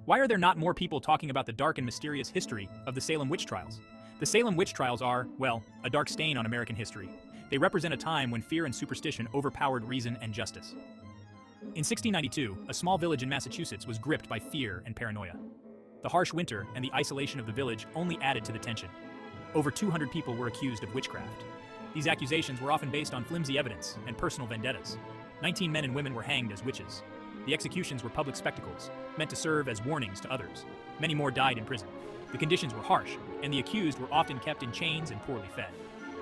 Why are there not more people talking about the dark and mysterious history of the Salem witch trials? The Salem witch trials are, well, a dark stain on American history. They represent a time when fear and superstition overpowered reason and justice. In 1692, a small village in Massachusetts was gripped by fear and paranoia. The harsh winter and the isolation of the village only added to the tension. Over 200 people were accused of witchcraft. These accusations were often based on flimsy evidence and personal vendettas. 19 men and women were hanged as witches. The executions were public spectacles, meant to serve as warnings to others. Many more died in prison. The conditions were harsh, and the accused were often kept in chains and poorly fed.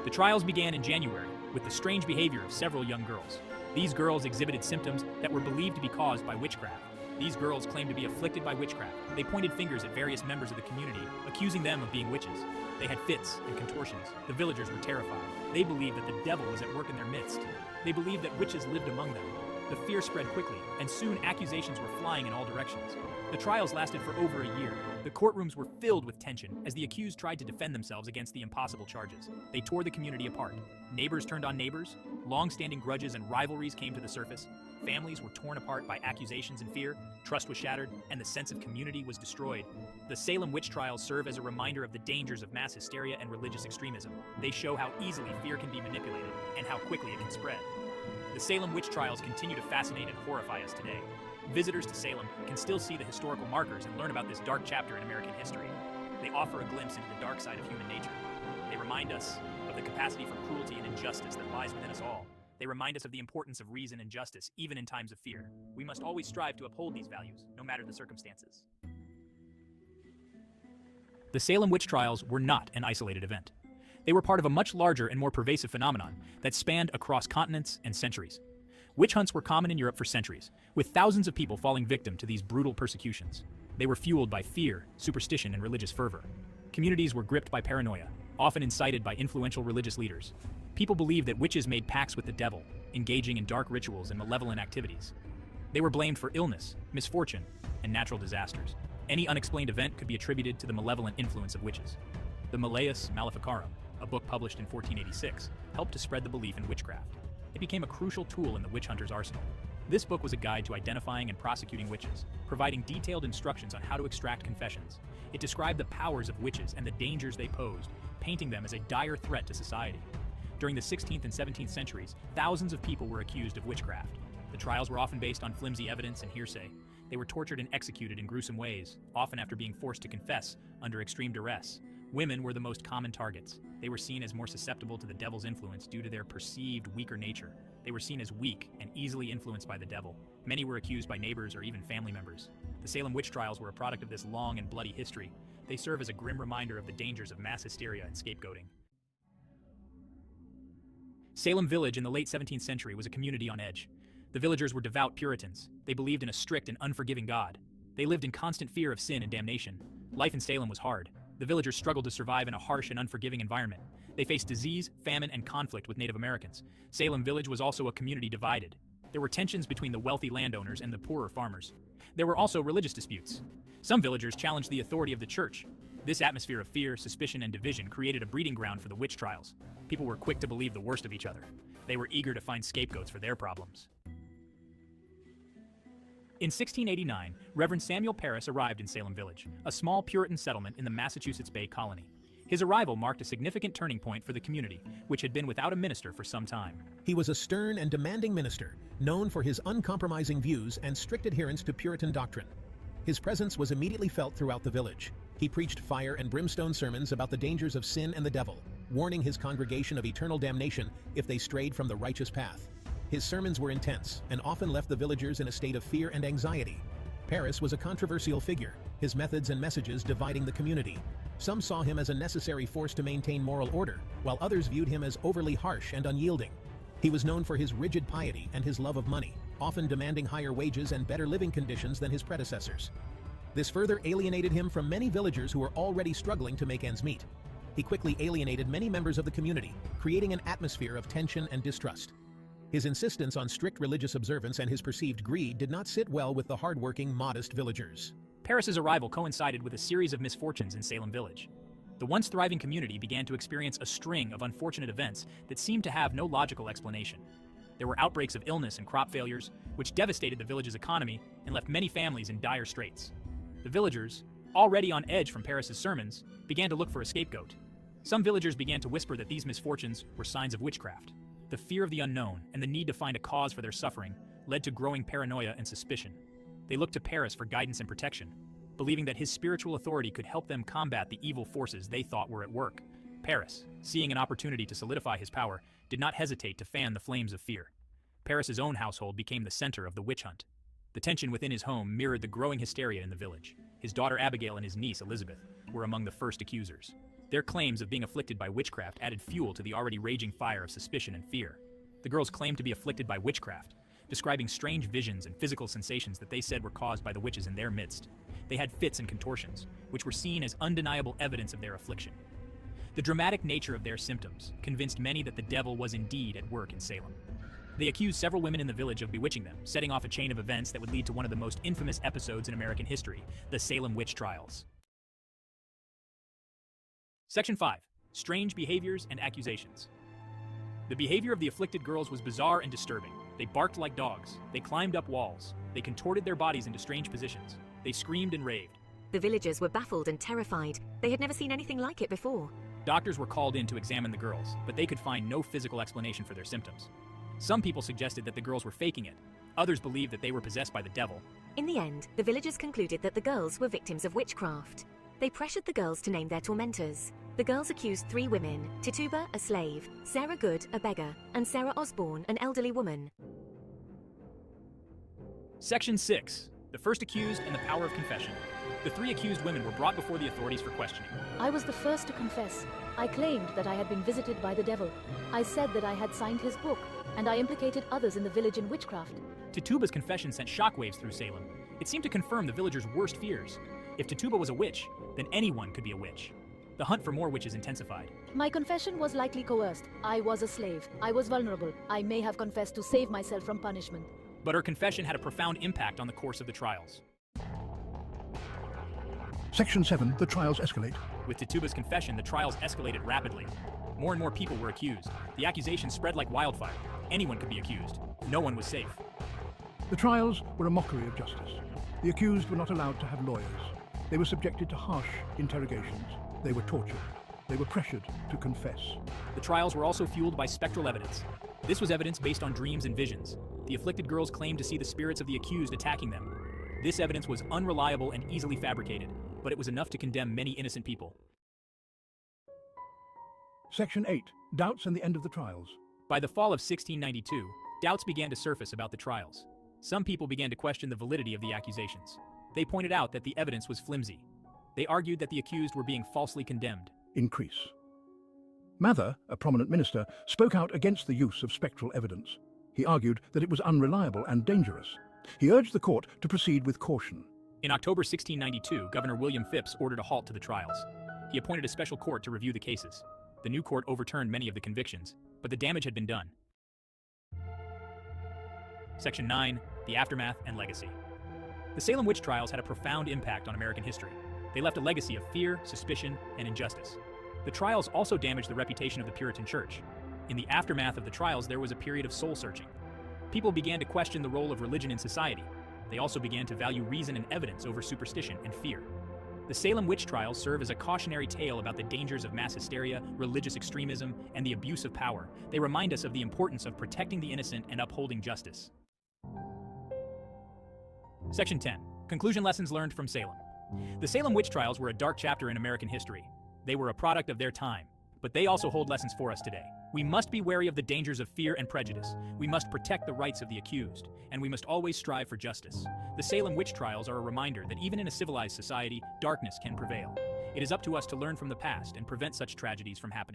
The trials began in January with the strange behavior of several young girls. These girls exhibited symptoms that were believed to be caused by witchcraft. These girls claimed to be afflicted by witchcraft. They pointed fingers at various members of the community, accusing them of being witches. They had fits and contortions. The villagers were terrified. They believed that the devil was at work in their midst. They believed that witches lived among them. The fear spread quickly, and soon accusations were flying in all directions. The trials lasted for over a year. The courtrooms were filled with tension as the accused tried to defend themselves against the impossible charges. They tore the community apart. Neighbors turned on neighbors. Long-standing grudges and rivalries came to the surface. Families were torn apart by accusations and fear. Trust was shattered, and the sense of community was destroyed. The Salem witch trials serve as a reminder of the dangers of mass hysteria and religious extremism. They show how easily fear can be manipulated and how quickly it can spread. The Salem witch trials continue to fascinate and horrify us today. Visitors to Salem can still see the historical markers and learn about this dark chapter in American history. They offer a glimpse into the dark side of human nature. They remind us of the capacity for cruelty and injustice that lies within us all. They remind us of the importance of reason and justice, even in times of fear. We must always strive to uphold these values, no matter the circumstances. The Salem witch trials were not an isolated event. They were part of a much larger and more pervasive phenomenon that spanned across continents and centuries. Witch hunts were common in Europe for centuries, with thousands of people falling victim to these brutal persecutions. They were fueled by fear, superstition, and religious fervor. Communities were gripped by paranoia, often incited by influential religious leaders. People believed that witches made pacts with the devil, engaging in dark rituals and malevolent activities. They were blamed for illness, misfortune, and natural disasters. Any unexplained event could be attributed to the malevolent influence of witches. The Malleus Maleficarum, a book published in 1486, helped to spread the belief in witchcraft. It became a crucial tool in the witch hunter's arsenal. This book was a guide to identifying and prosecuting witches, providing detailed instructions on how to extract confessions. It described the powers of witches and the dangers they posed, painting them as a dire threat to society. During the 16th and 17th centuries, thousands of people were accused of witchcraft. The trials were often based on flimsy evidence and hearsay. They were tortured and executed in gruesome ways, often after being forced to confess under extreme duress. Women were the most common targets. They were seen as more susceptible to the devil's influence due to their perceived weaker nature. They were seen as weak and easily influenced by the devil. Many were accused by neighbors or even family members. The Salem witch trials were a product of this long and bloody history. They serve as a grim reminder of the dangers of mass hysteria and scapegoating. Salem Village in the late 17th century was a community on edge. The villagers were devout Puritans. They believed in a strict and unforgiving God. They lived in constant fear of sin and damnation. Life in Salem was hard. The villagers struggled to survive in a harsh and unforgiving environment. They faced disease, famine, and conflict with Native Americans. Salem Village was also a community divided. There were tensions between the wealthy landowners and the poorer farmers. There were also religious disputes. Some villagers challenged the authority of the church. This atmosphere of fear, suspicion, and division created a breeding ground for the witch trials. People were quick to believe the worst of each other. They were eager to find scapegoats for their problems. In 1689, Reverend Samuel Parris arrived in Salem Village, a small Puritan settlement in the Massachusetts Bay Colony. His arrival marked a significant turning point for the community, which had been without a minister for some time. He was a stern and demanding minister, known for his uncompromising views and strict adherence to Puritan doctrine. His presence was immediately felt throughout the village. He preached fire and brimstone sermons about the dangers of sin and the devil, warning his congregation of eternal damnation if they strayed from the righteous path. His sermons were intense and often left the villagers in a state of fear and anxiety. Parris was a controversial figure, his methods and messages dividing the community. Some saw him as a necessary force to maintain moral order, while others viewed him as overly harsh and unyielding. He was known for his rigid piety and his love of money, often demanding higher wages and better living conditions than his predecessors. This further alienated him from many villagers who were already struggling to make ends meet. He quickly alienated many members of the community, creating an atmosphere of tension and distrust. His insistence on strict religious observance and his perceived greed did not sit well with the hardworking, modest villagers. Parris's arrival coincided with a series of misfortunes in Salem Village. The once thriving community began to experience a string of unfortunate events that seemed to have no logical explanation. There were outbreaks of illness and crop failures, which devastated the village's economy and left many families in dire straits. The villagers, already on edge from Parris's sermons, began to look for a scapegoat. Some villagers began to whisper that these misfortunes were signs of witchcraft. The fear of the unknown and the need to find a cause for their suffering led to growing paranoia and suspicion. They looked to Parris for guidance and protection, believing that his spiritual authority could help them combat the evil forces they thought were at work. Parris, seeing an opportunity to solidify his power, did not hesitate to fan the flames of fear. Parris's own household became the center of the witch hunt. The tension within his home mirrored the growing hysteria in the village. His daughter Abigail and his niece Elizabeth were among the first accusers. Their claims of being afflicted by witchcraft added fuel to the already raging fire of suspicion and fear. The girls claimed to be afflicted by witchcraft, describing strange visions and physical sensations that they said were caused by the witches in their midst. They had fits and contortions, which were seen as undeniable evidence of their affliction. The dramatic nature of their symptoms convinced many that the devil was indeed at work in Salem. They accused several women in the village of bewitching them, setting off a chain of events that would lead to one of the most infamous episodes in American history, the Salem witch trials. Section 5. Strange Behaviors and Accusations. The behavior of the afflicted girls was bizarre and disturbing. They barked like dogs. They climbed up walls. They contorted their bodies into strange positions. They screamed and raved. The villagers were baffled and terrified. They had never seen anything like it before. Doctors were called in to examine the girls, but they could find no physical explanation for their symptoms. Some people suggested that the girls were faking it. Others believed that they were possessed by the devil. In the end, the villagers concluded that the girls were victims of witchcraft. They pressured the girls to name their tormentors. The girls accused 3 women, Tituba, a slave, Sarah Good, a beggar, and Sarah Osborne, an elderly woman. Section 6. The first accused and the power of confession. The 3 accused women were brought before the authorities for questioning. I was the first to confess. I claimed that I had been visited by the devil. I said that I had signed his book, and I implicated others in the village in witchcraft. Tituba's confession sent shockwaves through Salem. It seemed to confirm the villagers' worst fears. If Tituba was a witch, then anyone could be a witch. The hunt for more witches intensified. My confession was likely coerced. I was a slave. I was vulnerable. I may have confessed to save myself from punishment. But her confession had a profound impact on the course of the trials. Section 7. The trials escalate. With Tituba's confession, the trials escalated rapidly. More and more people were accused. The accusations spread like wildfire. Anyone could be accused. No one was safe. The trials were a mockery of justice. The accused were not allowed to have lawyers. They were subjected to harsh interrogations. They were tortured. They were pressured to confess. The trials were also fueled by spectral evidence. This was evidence based on dreams and visions. The afflicted girls claimed to see the spirits of the accused attacking them. This evidence was unreliable and easily fabricated, but it was enough to condemn many innocent people. Section 8. Doubts and the end of the trials. By the fall of 1692, doubts began to surface about the trials. Some people began to question the validity of the accusations. They pointed out that the evidence was flimsy. They argued that the accused were being falsely condemned. Increase. Mather, a prominent minister, spoke out against the use of spectral evidence. He argued that it was unreliable and dangerous. He urged the court to proceed with caution. In October 1692, Governor William Phips ordered a halt to the trials. He appointed a special court to review the cases. The new court overturned many of the convictions, but the damage had been done. Section 9. The Aftermath and Legacy. The Salem witch trials had a profound impact on American history. They left a legacy of fear, suspicion, and injustice. The trials also damaged the reputation of the Puritan Church. In the aftermath of the trials, there was a period of soul-searching. People began to question the role of religion in society. They also began to value reason and evidence over superstition and fear. The Salem witch trials serve as a cautionary tale about the dangers of mass hysteria, religious extremism, and the abuse of power. They remind us of the importance of protecting the innocent and upholding justice. Section 10. Conclusion Lessons Learned from Salem. The Salem witch trials were a dark chapter in American history. They were a product of their time, but they also hold lessons for us today. We must be wary of the dangers of fear and prejudice. We must protect the rights of the accused, and we must always strive for justice. The Salem witch trials are a reminder that even in a civilized society, darkness can prevail. It is up to us to learn from the past and prevent such tragedies from happening.